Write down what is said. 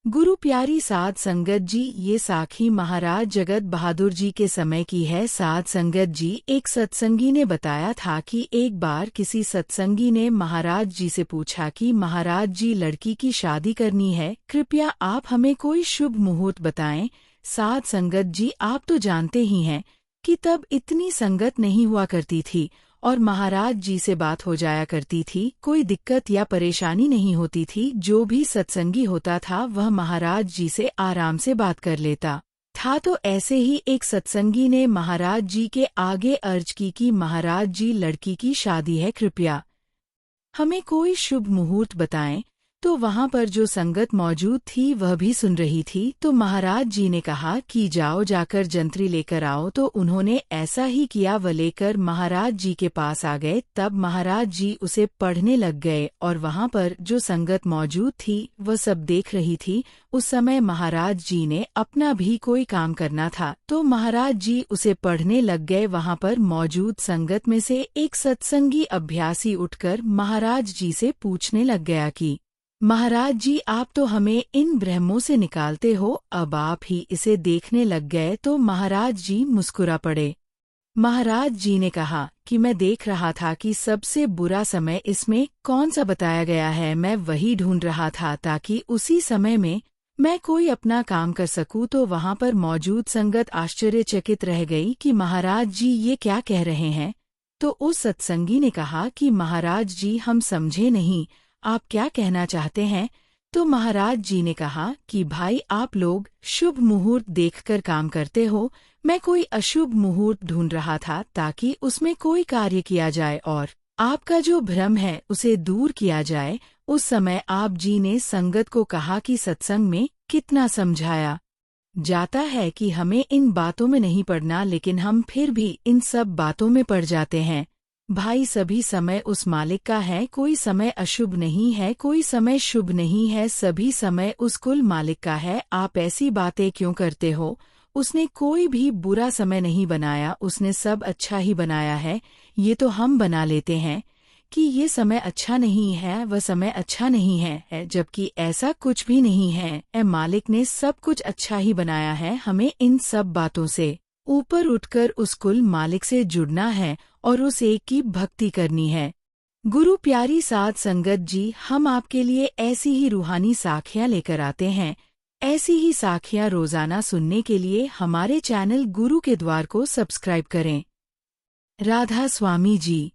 गुरु प्यारी साध संगत जी, ये साखी महाराज जगत बहादुर जी के समय की है। साध संगत जी, एक सत्संगी ने बताया था कि एक बार किसी सत्संगी ने महाराज जी से पूछा कि महाराज जी, लड़की की शादी करनी है, कृपया आप हमें कोई शुभ मुहूर्त बताएं। साध संगत जी, आप तो जानते ही हैं कि तब इतनी संगत नहीं हुआ करती थी और महाराज जी से बात हो जाया करती थी, कोई दिक्कत या परेशानी नहीं होती थी। जो भी सत्संगी होता था वह महाराज जी से आराम से बात कर लेता था। तो ऐसे ही एक सत्संगी ने महाराज जी के आगे अर्ज की कि महाराज जी, लड़की की शादी है, कृपया हमें कोई शुभ मुहूर्त बताएं। तो वहां पर जो संगत मौजूद थी वह भी सुन रही थी। तो महाराज जी ने कहा कि जाओ, जाकर जंतरी लेकर आओ। तो उन्होंने ऐसा ही किया, वह लेकर महाराज जी के पास आ गए। तब महाराज जी उसे पढ़ने लग गए और वहां पर जो संगत मौजूद थी वह सब देख रही थी। उस समय महाराज जी ने अपना भी कोई काम करना था, तो महाराज जी उसे पढ़ने लग गए। वहां पर मौजूद संगत में से एक सत्संगी अभ्यासी उठकर महाराज जी से पूछने लग गया कि महाराज जी, आप तो हमें इन ब्रह्मों से निकालते हो, अब आप ही इसे देखने लग गए। तो महाराज जी मुस्कुरा पड़े। महाराज जी ने कहा कि मैं देख रहा था कि सबसे बुरा समय इसमें कौन सा बताया गया है, मैं वही ढूंढ रहा था ताकि उसी समय में मैं कोई अपना काम कर सकूं। तो वहां पर मौजूद संगत आश्चर्यचकित रह गई कि महाराज जी ये क्या कह रहे हैं। तो उस सत्संगी ने कहा कि महाराज जी, हम समझे नहीं, आप क्या कहना चाहते हैं। तो महाराज जी ने कहा कि भाई, आप लोग शुभ मुहूर्त देखकर काम करते हो, मैं कोई अशुभ मुहूर्त ढूंढ रहा था ताकि उसमें कोई कार्य किया जाए और आपका जो भ्रम है उसे दूर किया जाए। उस समय आप जी ने संगत को कहा कि सत्संग में कितना समझाया जाता है कि हमें इन बातों में नहीं पड़ना, लेकिन हम फिर भी इन सब बातों में पड़ जाते हैं। भाई, सभी समय उस मालिक का है, कोई समय अशुभ नहीं है, कोई समय शुभ नहीं है, सभी समय उस कुल मालिक का है। आप ऐसी बातें क्यों करते हो? उसने कोई भी बुरा समय नहीं बनाया, उसने सब अच्छा ही बनाया है। ये तो हम बना लेते हैं कि ये समय अच्छा नहीं है, वह समय अच्छा नहीं है, जबकि ऐसा कुछ भी नहीं है। मालिक ने सब कुछ अच्छा ही बनाया है। हमें इन सब बातों से ऊपर उठकर उस कुल मालिक से जुड़ना है और उस एक की भक्ति करनी है। गुरु प्यारी साध संगत जी, हम आपके लिए ऐसी ही रूहानी साखियां लेकर आते हैं। ऐसी ही साखियां रोजाना सुनने के लिए हमारे चैनल गुरु के द्वार को सब्सक्राइब करें। राधा स्वामी जी।